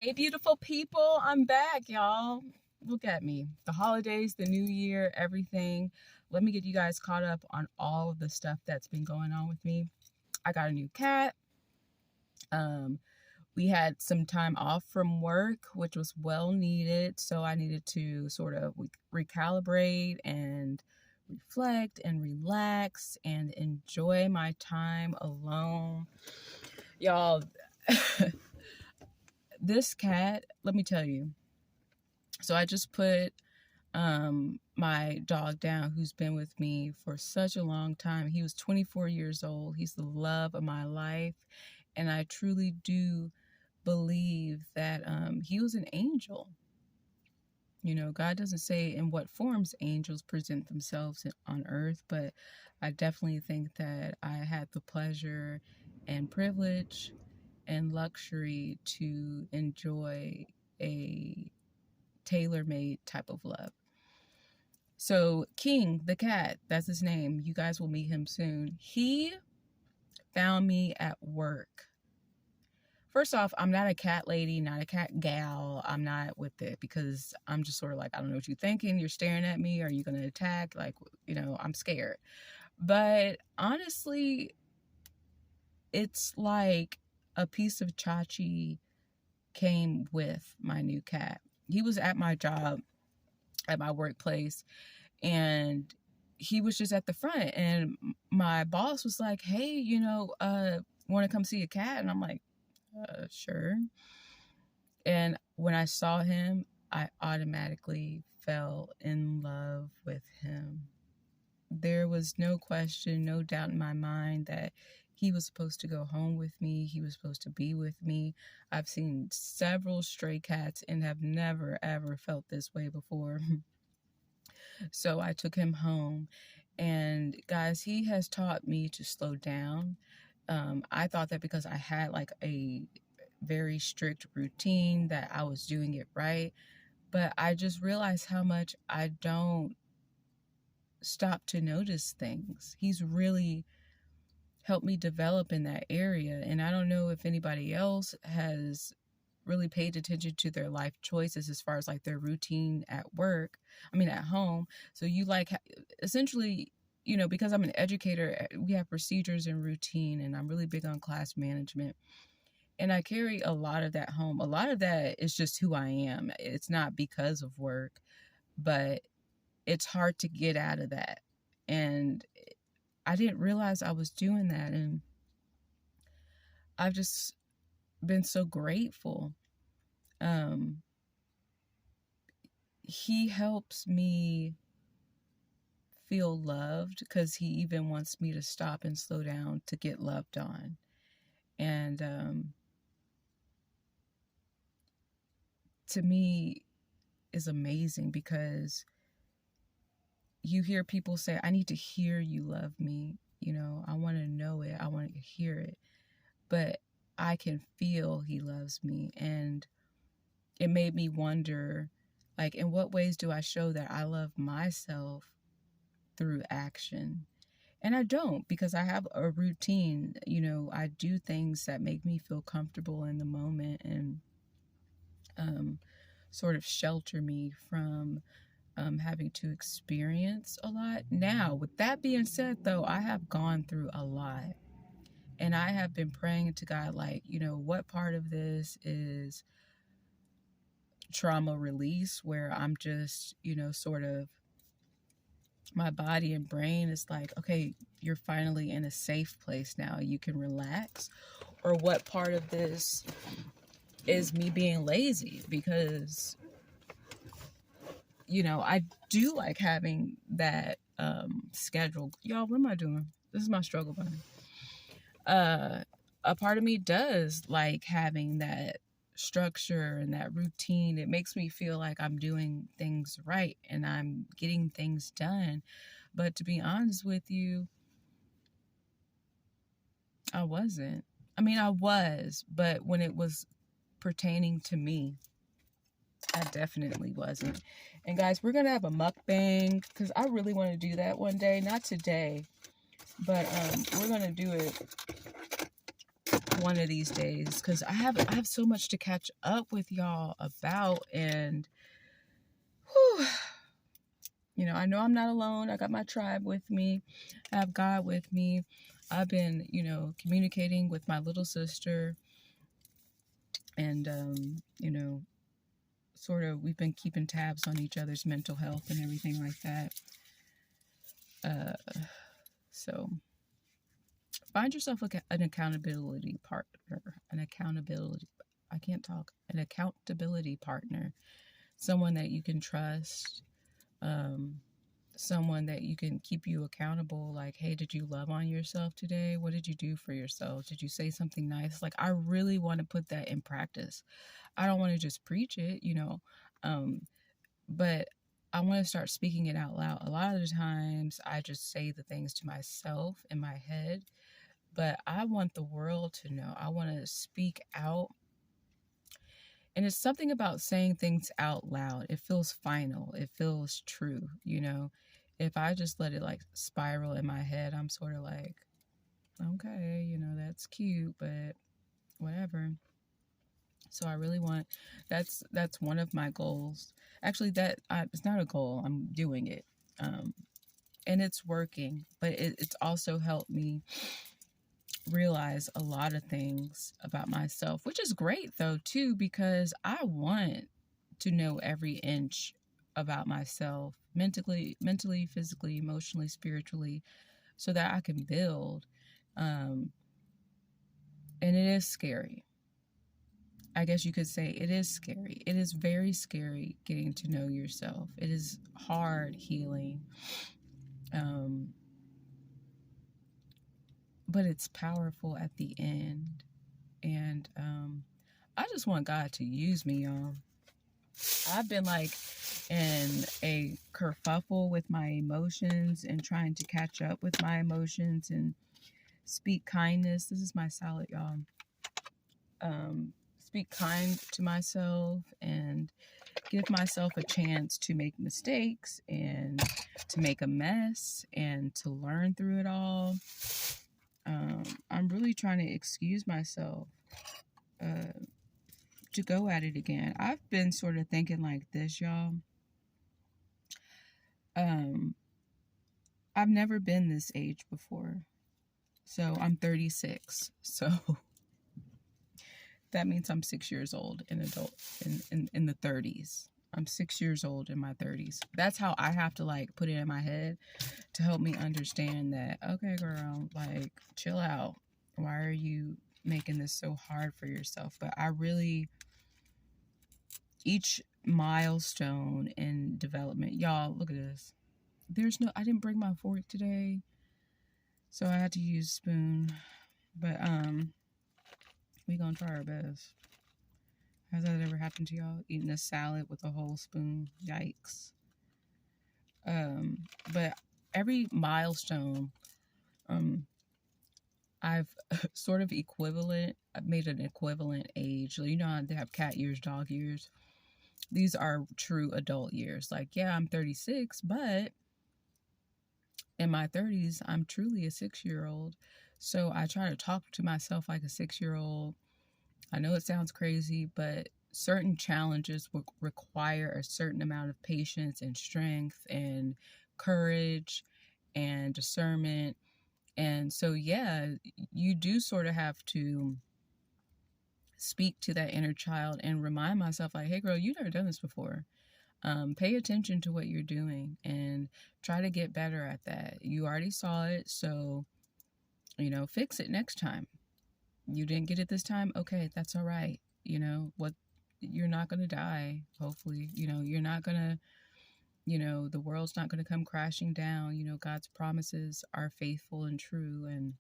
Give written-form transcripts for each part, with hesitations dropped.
Hey, beautiful people, I'm back, y'all. Look at me. The holidays, the new year, everything. Let me get you guys caught up on all of the stuff that's been going on with me. I got a new cat. Um, we had some time off from work, which was well needed. So I needed to sort of recalibrate and reflect and relax and enjoy my time alone. Y'all, this cat, let me tell you. So I just put my dog down, who's been with me for such a long time. He was 24 years old. He's the love of my life. And I truly do believe that he was an angel. You know, God doesn't say in what forms angels present themselves on earth, but I definitely think that I had the pleasure and privilege and luxury to enjoy a tailor-made type of love. So King, the cat, that's his name. You guys will meet him soon. He found me at work. First off, I'm not a cat lady, not a cat gal. I'm not with it because I'm just sort of like, I don't know what you're thinking. You're staring at me. Are you going to attack? Like, I'm scared. But honestly, it's like a piece of Chachi came with my new cat. He was at my job, at my workplace, and he was just at the front, and my boss was like, hey, want to come see a cat? And I'm like, sure. And when I saw him, I automatically fell in love with him. There was no question, no doubt in my mind that he was supposed to go home with me. He was supposed to be with me. I've seen several stray cats and have never, ever felt this way before. So I took him home. And guys, he has taught me to slow down. I thought that because I had like a very strict routine that I was doing it right. But I just realized how much I don't stop to notice things. He's really helped me develop in that area. And I don't know if anybody else has really paid attention to their life choices as far as like their routine at work, at home. So you like essentially, because I'm an educator, we have procedures and routine, and I'm really big on class management. And I carry a lot of that home. A lot of that is just who I am. It's not because of work, but it's hard to get out of that. And I didn't realize I was doing that. And I've just been so grateful. Um, he helps me feel loved because he even wants me to stop and slow down to get loved on. And to me is amazing because you hear people say, I need to hear you love me. I want to know it. I want to hear it. But I can feel he loves me. And it made me wonder, like, in what ways do I show that I love myself through action? And I don't, because I have a routine. I do things that make me feel comfortable in the moment and sort of shelter me from having to experience a lot. Now, with that being said, though, I have gone through a lot. And I have been praying to God, like, what part of this is trauma release, where I'm just, sort of, my body and brain is like, okay, you're finally in a safe place now. You can relax. Or what part of this is me being lazy? Because, I do like having that schedule. Y'all, what am I doing? This is my struggle button. A part of me does like having that structure and that routine. It makes me feel like I'm doing things right and I'm getting things done. But to be honest with you, I wasn't. I was, but when it was pertaining to me, I definitely wasn't. And guys, we're gonna have a mukbang because I really want to do that one day. Not today, but we're gonna do it one of these days, because I have so much to catch up with y'all about, and whew, I know I'm not alone. I got my tribe with me. I have God with me. I've been, communicating with my little sister, and sort of we've been keeping tabs on each other's mental health and everything like that. So find yourself an accountability partner, an accountability partner, someone that you can trust, someone that you can keep you accountable. Like, hey, did you love on yourself today? What did you do for yourself? Did you say something nice? Like, I really want to put that in practice. I don't want to just preach it, but I want to start speaking it out loud. A lot of the times I just say the things to myself in my head, but I want the world to know. I want to speak out. And it's something about saying things out loud. It feels final. It feels true, If I just let it like spiral in my head, I'm sort of like, okay, that's cute, but whatever. So I really want, that's one of my goals. Actually, it's not a goal. I'm doing it. And it's working, but it's also helped me realize a lot of things about myself, which is great though too, because I want to know every inch about myself, mentally, physically, emotionally, spiritually, so that I can build. And it is scary. I guess you could say it is scary. It is very scary getting to know yourself. It is hard healing. But it's powerful at the end. And I just want God to use me, y'all. I've been like in a kerfuffle with my emotions and trying to catch up with my emotions and speak kindness. This is my salad, y'all. Speak kind to myself and give myself a chance to make mistakes and to make a mess and to learn through it all. I'm really trying to excuse myself to go at it again. I've been sort of thinking like this, y'all. I've never been this age before. So I'm 36. So that means I'm 6 years old in the 30s. I'm 6 years old in my 30s. That's how I have to like put it in my head to help me understand that, okay, girl, like chill out. Why are you making this so hard for yourself? But each milestone in development, y'all, look at this. I didn't bring my fork today, so I had to use a spoon. But we gonna try our best. Has that ever happened to y'all? Eating a salad with a whole spoon? Yikes. But every milestone, I've sort of I've made an equivalent age. You know how they have cat years, dog years? These are true adult years. Like, yeah, I'm 36, but in my 30s, I'm truly a 6-year-old. So I try to talk to myself like a 6-year-old. I know it sounds crazy, but certain challenges will require a certain amount of patience and strength and courage and discernment. And so, yeah, you do sort of have to speak to that inner child and remind myself, like, hey, girl, you've never done this before. Pay attention to what you're doing and try to get better at that. You already saw it, so, fix it next time. You didn't get it this time? Okay, that's all right. You're not going to die, hopefully. You're not going to, the world's not going to come crashing down. God's promises are faithful and true, and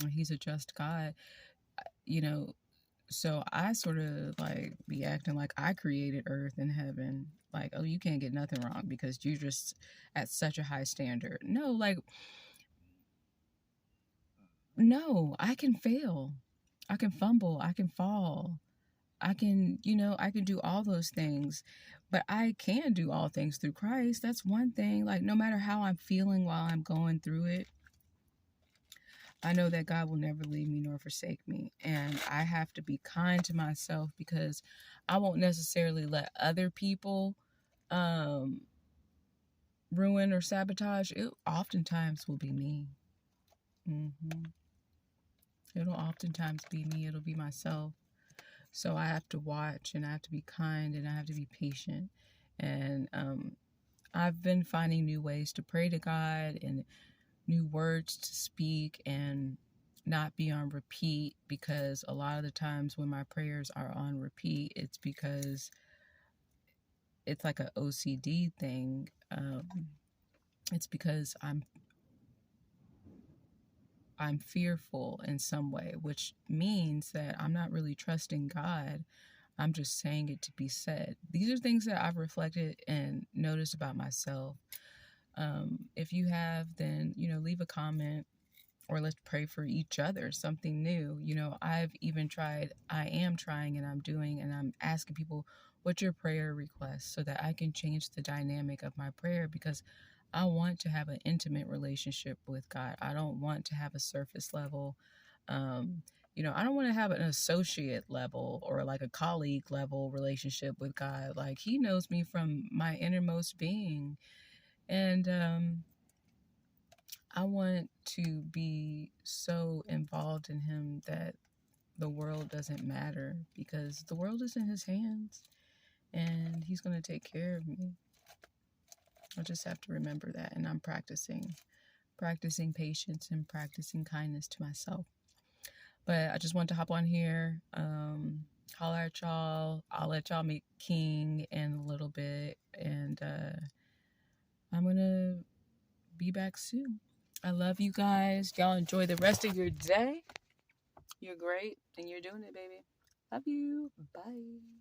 He's a just God. So I sort of like be acting like I created earth and heaven. Like, oh, you can't get nothing wrong because you're just at such a high standard. No, I can fail. I can fumble. I can fall. I can do all those things, but I can do all things through Christ. That's one thing. Like, no matter how I'm feeling while I'm going through it, I know that God will never leave me nor forsake me. And I have to be kind to myself because I won't necessarily let other people um, ruin or sabotage. It oftentimes will be me. It'll oftentimes be me. It'll be myself. So I have to watch, and I have to be kind, and I have to be patient. And I've been finding new ways to pray to God and new words to speak and not be on repeat, because a lot of the times when my prayers are on repeat, it's because it's like an OCD thing. It's because I'm fearful in some way, which means that I'm not really trusting God. I'm just saying it to be said. These are things that I've reflected and noticed about myself. If you have, then, leave a comment, or let's pray for each other, something new. I am trying, and I'm doing, and I'm asking people, what's your prayer request, so that I can change the dynamic of my prayer, because I want to have an intimate relationship with God. I don't want to have a surface level, I don't want to have an associate level or like a colleague level relationship with God. Like, He knows me from my innermost being. And I want to be so involved in Him that the world doesn't matter, because the world is in His hands and He's going to take care of me. I just have to remember that. And I'm practicing patience and practicing kindness to myself. But I just want to hop on here, holler at y'all. I'll let y'all meet King in a little bit. And I'm going to be back soon. I love you guys. Y'all enjoy the rest of your day. You're great, and you're doing it, baby. Love you. Bye.